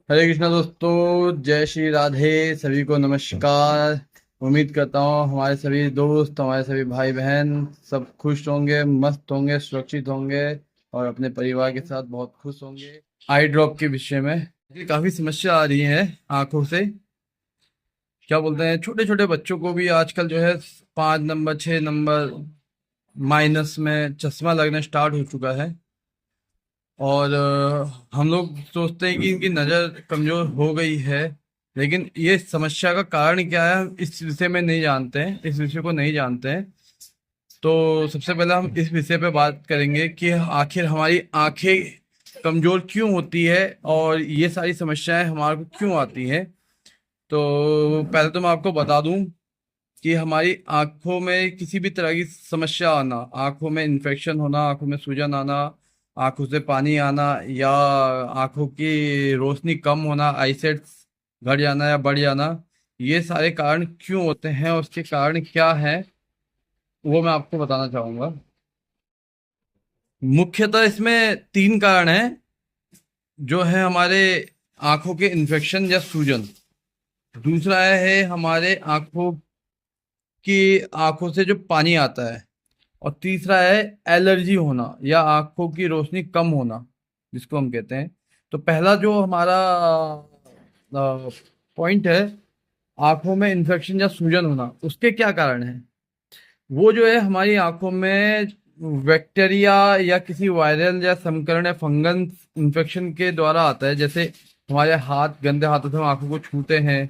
हरे कृष्णा दोस्तों, जय श्री राधे। सभी को नमस्कार। उम्मीद करता हूँ हमारे सभी दोस्त, हमारे सभी भाई बहन सब खुश होंगे, मस्त होंगे, सुरक्षित होंगे और अपने परिवार के साथ बहुत खुश होंगे। आई ड्रॉप के विषय में ये काफी समस्या आ रही है आंखों से। क्या बोलते हैं, छोटे छोटे बच्चों को भी आजकल जो है 5 नंबर 6 नंबर माइनस में चश्मा लगना स्टार्ट हो चुका है। और हम लोग सोचते हैं कि इनकी नज़र कमज़ोर हो गई है, लेकिन ये समस्या का कारण क्या है हम इस विषय में नहीं जानते हैं, इस विषय को नहीं जानते हैं। तो सबसे पहले हम इस विषय पे बात करेंगे कि आखिर हमारी आंखें कमज़ोर क्यों होती है और ये सारी समस्याएं हमारे को क्यों आती हैं। तो पहले तो मैं आपको बता दूं कि हमारी आंखों में किसी भी तरह की समस्या आना, आंखों में इन्फेक्शन होना, आंखों में सूजन आना, आंखों से पानी आना या आंखों की रोशनी कम होना, आईसेट घट जाना या बढ़ जाना, ये सारे कारण क्यों होते हैं और उसके कारण क्या है वो मैं आपको बताना चाहूंगा। मुख्यतः इसमें 3 कारण हैं जो है हमारे आंखों के इन्फेक्शन या सूजन। दूसरा है हमारे आंखों की आंखों से जो पानी आता है। और तीसरा है एलर्जी होना या आंखों की रोशनी कम होना, जिसको हम कहते हैं। तो पहला जो हमारा पॉइंट है, आंखों में इन्फेक्शन या सूजन होना, उसके क्या कारण है। वो जो है हमारी आंखों में बैक्टीरिया या किसी वायरल या संकरण या फंगस इन्फेक्शन के द्वारा आता है। जैसे हमारे हाथ, गंदे हाथों से हम आंखों को छूते हैं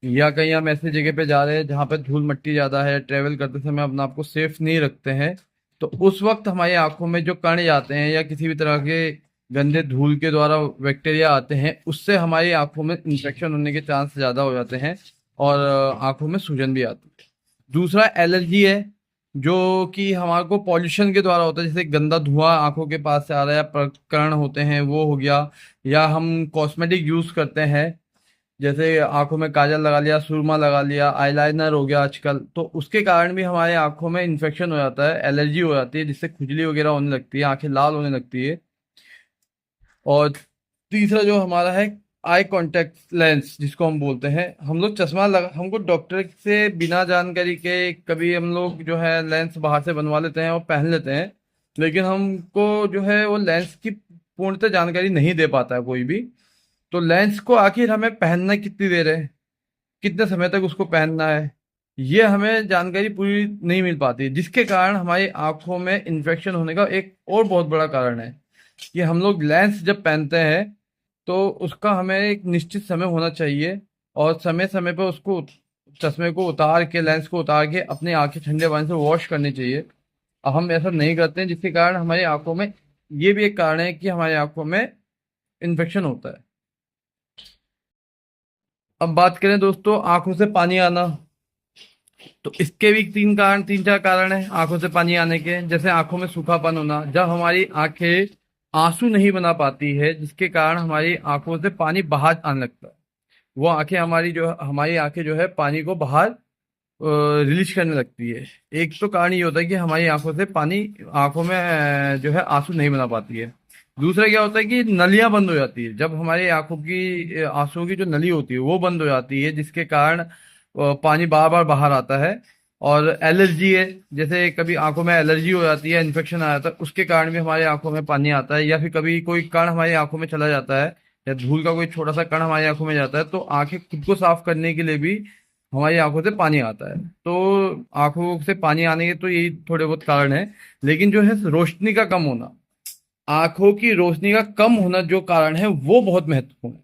या कहीं हम ऐसी जगह पे जा रहे हैं जहाँ पे धूल मिट्टी ज़्यादा है, ट्रेवल करते समय अपने आप को सेफ नहीं रखते हैं, तो उस वक्त हमारी आंखों में जो कण जाते हैं या किसी भी तरह के गंदे धूल के द्वारा बैक्टीरिया आते हैं, उससे हमारी आंखों में इन्फेक्शन होने के चांस ज़्यादा हो जाते हैं और आंखों में सूजन भी आती है। दूसरा एलर्जी है, जो कि हमारे को पॉल्यूशन के द्वारा होता है। जैसे गंदा धुआं आंखों के पास से आ रहा है या प्रकरण होते हैं वो हो गया, या हम कॉस्मेटिक यूज करते हैं, जैसे आंखों में काजल लगा लिया, सुरमा लगा लिया, आईलाइनर हो गया आजकल, तो उसके कारण भी हमारे आंखों में इन्फेक्शन हो जाता है, एलर्जी हो जाती है, जिससे खुजली वगैरह होने लगती है, आंखें लाल होने लगती है। और तीसरा जो हमारा है आई कांटेक्ट लेंस, जिसको हम बोलते हैं, हम लोग चश्मा लगा, हमको डॉक्टर से बिना जानकारी के कभी हम लोग जो है लेंस बाहर से बनवा लेते हैं और पहन लेते हैं, लेकिन हमको जो है वो लेंस की पूर्णतः जानकारी नहीं दे पाता है कोई भी। तो लेंस को आखिर हमें पहनना कितनी देर है, कितने समय तक उसको पहनना है, ये हमें जानकारी पूरी नहीं मिल पाती, जिसके कारण हमारी आंखों में इन्फेक्शन होने का एक और बहुत बड़ा कारण है कि हम लोग लेंस जब पहनते हैं तो उसका हमें एक निश्चित समय होना चाहिए और समय समय पर उसको, चश्मे को उतार के, लेंस को उतार के अपनी आंखें ठंडे पानी से वॉश करनी चाहिए। अब हम ऐसा नहीं करते हैं, जिसके कारण हमारी आंखों में, ये भी एक कारण है कि हमारी आंखों में इन्फेक्शन होता है। अब बात करें दोस्तों आंखों से पानी आना, तो इसके भी 3 4 कारण है आंखों से पानी आने के। जैसे आंखों में सूखापन होना, जब हमारी आंखें आंसू नहीं बना पाती है, जिसके कारण हमारी आंखों से पानी बाहर आने लगता है, वो आंखें हमारी आंखें जो है पानी को बाहर रिलीज करने लगती है। एक तो कारण ये होता है कि हमारी आंखों से पानी, आंखों में जो है आंसू नहीं बना पाती है। दूसरा क्या होता है कि नलियां बंद हो जाती है, जब हमारी आंखों की आंसुओं की जो नली होती है वो बंद हो जाती है, जिसके कारण पानी बार बार बाहर आता है। और एलर्जी है, जैसे कभी आंखों में एलर्जी हो जाती है, इन्फेक्शन आ जाता है, उसके कारण भी हमारी आंखों में पानी आता है। या फिर कभी कोई कण हमारी आंखों में चला जाता है या धूल का कोई छोटा सा कण हमारी आंखों में जाता है, तो आंखें खुद को साफ करने के लिए भी हमारी आंखों से पानी आता है। तो आंखों से पानी आने के तो यही थोड़े बहुत कारण है। लेकिन जो है रोशनी का कम होना, आंखों की रोशनी का कम होना जो कारण है वो बहुत महत्वपूर्ण है।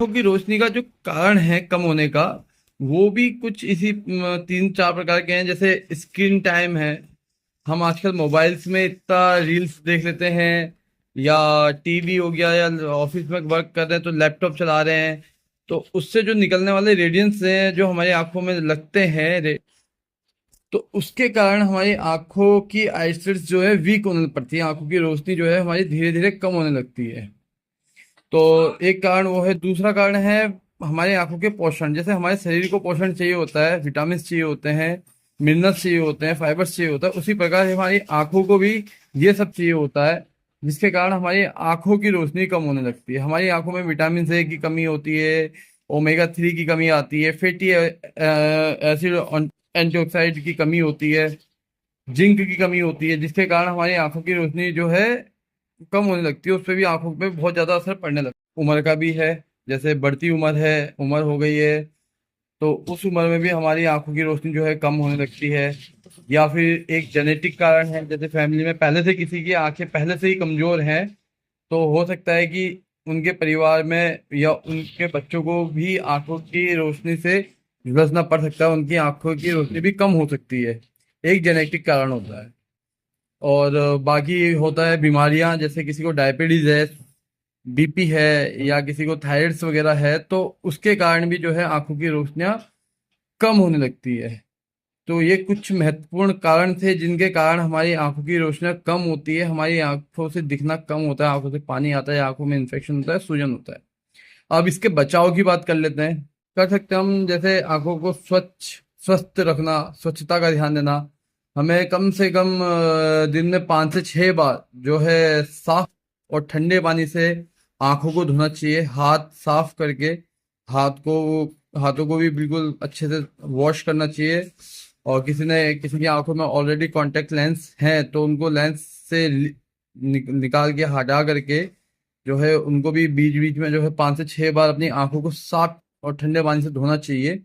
आंखों की रोशनी का जो कारण है कम होने का, वो भी कुछ इसी 3 4 प्रकार के हैं। जैसे स्क्रीन टाइम है, हम आजकल मोबाइल्स में इतना रील्स देख लेते हैं, या टीवी हो गया, या ऑफिस में वर्क कर रहे हैं तो लैपटॉप चला रहे हैं, तो उससे जो निकलने वाले रेडियंस हैं जो हमारी आंखों में लगते हैं, तो उसके कारण हमारी आंखों की आईसाइट जो है वीक होने पड़ती है, आंखों की रोशनी जो है हमारी धीरे धीरे कम होने लगती है। तो एक कारण वो है। दूसरा कारण है हमारी आंखों के पोषण। जैसे हमारे शरीर को पोषण चाहिए होता है, विटामिन चाहिए होते हैं, मिनरल्स चाहिए होते हैं, फाइबर्स चाहिए होता है, उसी प्रकार हमारी आंखों को भी ये सब चाहिए होता है। जिसके कारण हमारी आंखों की रोशनी कम होने लगती है। हमारी आंखों में विटामिन ए की कमी होती है, ओमेगा 3 की कमी आती है, फैटी एसिड एंटीऑक्साइड की कमी होती है, जिंक की कमी होती है, जिसके कारण हमारी आंखों की रोशनी जो है कम होने लगती है। उस पर भी आंखों पे बहुत ज्यादा असर पड़ने लगता है। उम्र का भी है, जैसे बढ़ती उम्र है, उम्र हो गई है, तो उस उम्र में भी हमारी आंखों की रोशनी जो है कम होने लगती है। या फिर एक जेनेटिक कारण है, जैसे फैमिली में पहले से किसी की आंखें पहले से ही कमजोर हैं, तो हो सकता है कि उनके परिवार में या उनके बच्चों को भी आंखों की रोशनी से झुलसना पड़ सकता है, उनकी आंखों की रोशनी भी कम हो सकती है। एक जेनेटिक कारण होता है। और बाकी होता है बीमारियां, जैसे किसी को डायबिटीज है, बीपी है, या किसी को थायराइड्स वगैरह है, तो उसके कारण भी जो है आंखों की रोशनियां कम होने लगती है। तो ये कुछ महत्वपूर्ण कारण थे जिनके कारण हमारी आंखों की रोशनी कम होती है, हमारी आंखों से दिखना कम होता है, आंखों से पानी आता है, आंखों में इन्फेक्शन होता है, सूजन होता है। अब इसके बचाव की बात कर लेते हैं। कर सकते हैं हम, जैसे आंखों को स्वस्थ रखना, स्वच्छता का ध्यान देना। हमें कम से कम दिन में 5 से 6 बार जो है साफ और ठंडे पानी से आंखों को धोना चाहिए, हाथ साफ करके। हाथ को हाथों को भी बिल्कुल अच्छे से वॉश करना चाहिए। और किसी की आंखों में ऑलरेडी कॉन्टेक्ट लेंस है, तो उनको लेंस से निकाल के हटा करके जो है उनको भी बीच बीच में जो है 5 से 6 बार अपनी आंखों को साफ और ठंडे पानी से धोना चाहिए,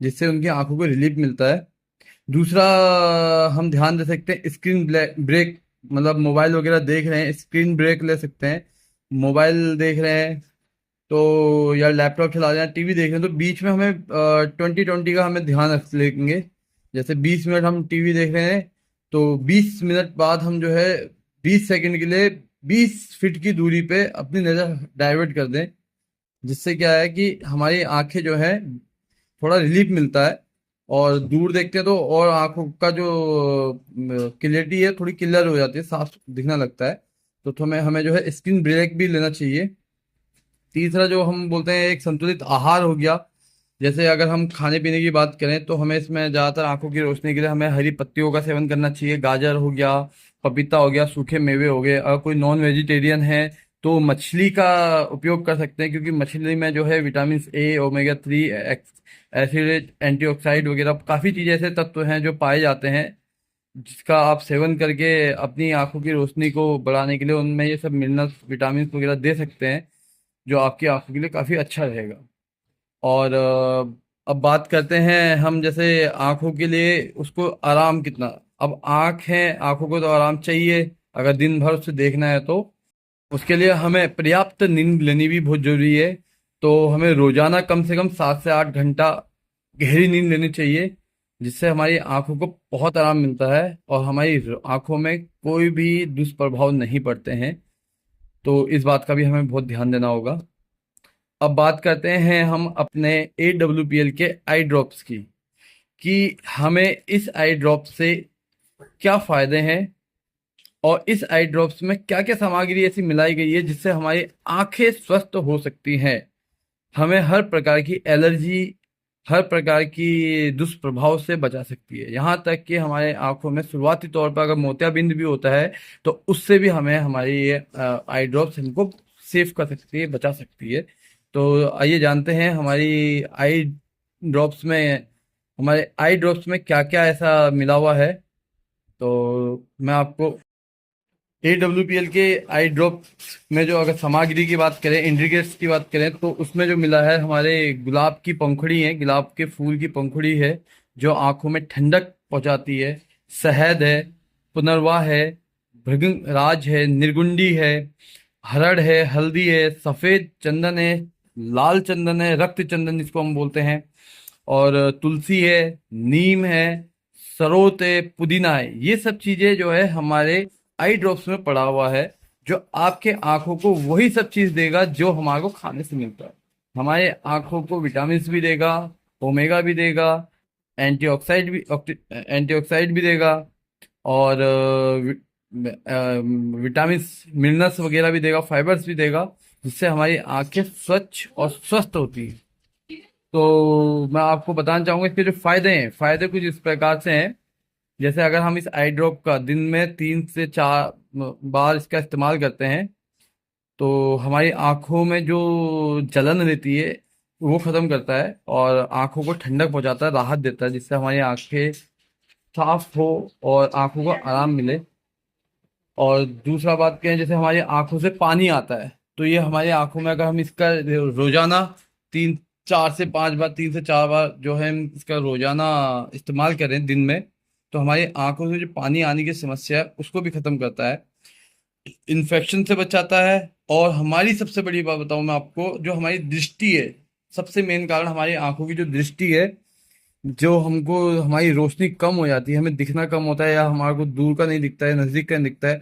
जिससे उनकी आंखों को रिलीफ मिलता है। दूसरा, हम ध्यान दे सकते हैं स्क्रीन ब्रेक, मतलब मोबाइल वगैरह देख रहे हैं, स्क्रीन ब्रेक ले सकते हैं। मोबाइल देख रहे हैं तो, या लैपटॉप चला रहे हैं, टीवी देख रहे हैं, तो बीच में हमें 20-20 का हमें ध्यान रख लेंगे। जैसे 20 मिनट हम टीवी देख रहे हैं, तो 20 मिनट बाद हम जो है 20 सेकंड के लिए 20 फीट की दूरी पे अपनी नज़र डाइवर्ट कर दें। जिससे क्या है कि हमारी आंखें जो है थोड़ा रिलीफ मिलता है। और दूर देखते हैं तो और आंखों का जो क्लियरिटी है थोड़ी क्लियर हो जाती है, साफ दिखना लगता है। तो हमें हमें जो है स्क्रीन ब्रेक भी लेना चाहिए। तीसरा जो हम बोलते हैं, एक संतुलित आहार हो गया। जैसे अगर हम खाने पीने की बात करें तो हमें इसमें ज़्यादातर आंखों की रोशनी के लिए हमें हरी पत्तियों का सेवन करना चाहिए। गाजर हो गया, पपीता हो गया, सूखे मेवे हो गए। अगर कोई नॉन वेजिटेरियन है तो मछली का उपयोग कर सकते हैं, क्योंकि मछली में जो है vitamin A, omega 3, acid, antioxidant वगैरह काफ़ी चीज़ ऐसे तत्व हैं जो पाए जाते हैं, जिसका आप सेवन करके अपनी आंखों की रोशनी को बढ़ाने के लिए उनमें ये सब मिनरल्स, विटामिन वगैरह दे सकते हैं, जो आपकी आंखों के लिए काफ़ी अच्छा रहेगा। और अब बात करते हैं हम, जैसे आंखों के लिए उसको आराम कितना। अब आंख है, आंखों को तो आराम चाहिए, अगर दिन भर उसे देखना है तो उसके लिए हमें पर्याप्त नींद लेनी भी बहुत जरूरी है। तो हमें रोजाना कम से कम 7 से 8 घंटा गहरी नींद लेनी चाहिए, जिससे हमारी आंखों को बहुत आराम मिलता है और हमारी आंखों में कोई भी दुष्प्रभाव नहीं पड़ते हैं। तो इस बात का भी हमें बहुत ध्यान देना होगा। अब बात करते हैं हम अपने AWPL के आई ड्रॉप्स की, कि हमें इस आई ड्रॉप से क्या फायदे हैं और इस आई ड्रॉप्स में क्या क्या सामग्री ऐसी मिलाई गई है जिससे हमारी आंखें स्वस्थ हो सकती हैं, हमें हर प्रकार की एलर्जी, हर प्रकार की दुष्प्रभाव से बचा सकती है। यहाँ तक कि हमारे आंखों में शुरुआती तौर पर अगर मोतियाबिंद भी होता है तो उससे भी हमें हमारी ये आई ड्रॉप्स हमको सेव कर सकती है, बचा सकती है। तो आइए जानते हैं ड्रॉप्स में हमारे आई ड्रॉप्स में क्या क्या ऐसा मिला हुआ है। तो मैं आपको AWPL के आई ड्रॉप्स में जो अगर सामग्री की बात करें, इंग्रीडिएंट्स की बात करें, तो उसमें जो मिला है, हमारे गुलाब की पंखुड़ी है, गुलाब के फूल की पंखुड़ी है जो आंखों में ठंडक पहुंचाती है। शहद है, पुनर्वा है, भृंगराज है, निर्गुंडी है, हरड़ है, हल्दी है, सफेद चंदन है, लाल चंदन है, रक्त चंदन जिसको हम बोलते हैं, और तुलसी है, नीम है, सरोत है, पुदीना है। ये सब चीजें जो है हमारे आई ड्रॉप्स में पड़ा हुआ है, जो आपके आंखों को वही सब चीज देगा जो हमारे को खाने से मिलता है। हमारे आंखों को विटामिन भी देगा, ओमेगा भी देगा, एंटीऑक्साइड भी देगा, और विटामिन मिनरल्स वगैरह भी देगा, फाइबर्स भी देगा, जिससे हमारी आंखें स्वच्छ और स्वस्थ होती हैं। तो मैं आपको बताना चाहूंगा इसके जो फायदे हैं, फायदे कुछ इस प्रकार से हैं। जैसे अगर हम इस आई ड्रॉप का दिन में 3 से 4 बार इसका इस्तेमाल करते हैं तो हमारी आंखों में जो जलन रहती है वो खत्म करता है और आंखों को ठंडक पहुंचाता है, राहत देता है, जिससे हमारी आंखें साफ हो और आंखों को आराम मिले। और दूसरा बात क्या है, जैसे हमारी आंखों से पानी आता है तो ये हमारी आंखों में, अगर हम इसका रोजाना 3 4 से 5 बार, 3 से 4 बार जो है हम इसका रोजाना इस्तेमाल करें दिन में, तो हमारी आंखों से जो पानी आने की समस्या है उसको भी खत्म करता है, इन्फेक्शन से बचाता है। और हमारी सबसे बड़ी बात बताऊं मैं आपको, जो हमारी दृष्टि है, सबसे मेन कारण हमारी आंखों की जो दृष्टि है, जो हमको हमारी रोशनी कम हो जाती है, हमें दिखना कम होता है या हमारे को दूर का नहीं दिखता है, नजदीक का नहीं दिखता है,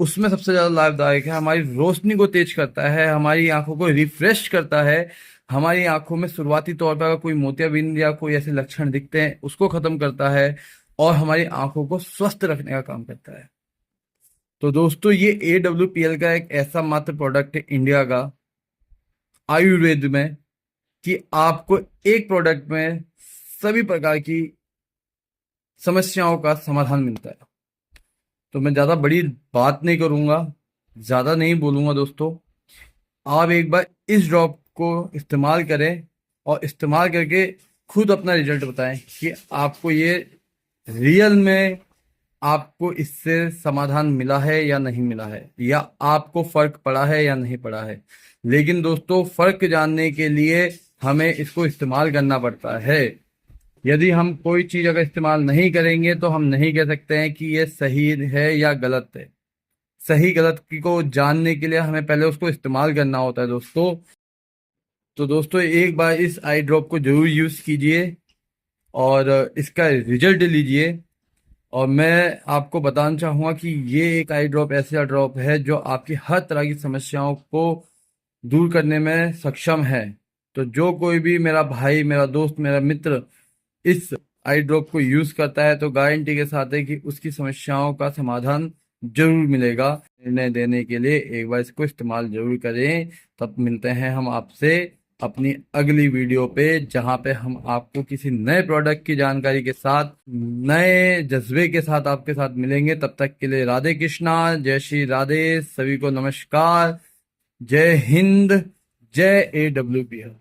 उसमें सबसे ज्यादा लाभदायक है। हमारी रोशनी को तेज करता है, हमारी आंखों को रिफ्रेश करता है, हमारी आंखों में शुरुआती तौर पर अगर कोई मोतियाबिंद या कोई ऐसे लक्षण दिखते हैं उसको खत्म करता है और हमारी आंखों को स्वस्थ रखने का काम करता है। तो दोस्तों ये AWPL का एक ऐसा मात्र प्रोडक्ट है इंडिया का आयुर्वेद में कि आपको एक प्रोडक्ट में सभी प्रकार की समस्याओं का समाधान मिलता है। तो मैं ज्यादा बड़ी बात नहीं करूंगा, ज्यादा नहीं बोलूंगा दोस्तों। आप एक बार इस ड्रॉप को इस्तेमाल करें और इस्तेमाल करके खुद अपना रिजल्ट बताएं कि आपको ये रियल में आपको इससे समाधान मिला है या नहीं मिला है, या आपको फर्क पड़ा है या नहीं पड़ा है। लेकिन दोस्तों फर्क जानने के लिए हमें इसको इस्तेमाल करना पड़ता है। यदि हम कोई चीज अगर इस्तेमाल नहीं करेंगे तो हम नहीं कह सकते हैं कि ये सही है या गलत है। सही गलत को जानने के लिए हमें पहले उसको इस्तेमाल करना होता है दोस्तों। तो दोस्तों एक बार इस आई ड्रॉप को जरूर यूज कीजिए और इसका रिजल्ट लीजिए। और मैं आपको बताना चाहूंगा कि ये एक आई ड्रॉप ऐसा ड्रॉप है जो आपकी हर तरह की समस्याओं को दूर करने में सक्षम है। तो जो कोई भी मेरा भाई, मेरा दोस्त, मेरा मित्र इस आई ड्रॉप को यूज करता है तो गारंटी के साथ है कि उसकी समस्याओं का समाधान जरूर मिलेगा। निर्णय देने के लिए एक बार इसको इस्तेमाल जरूर करें। तब मिलते हैं हम आपसे अपनी अगली वीडियो पे, जहां पे हम आपको किसी नए प्रोडक्ट की जानकारी के साथ, नए जज्बे के साथ आपके साथ मिलेंगे। तब तक के लिए राधे कृष्णा, जय श्री राधे, सभी को नमस्कार, जय हिंद, जय AWPL।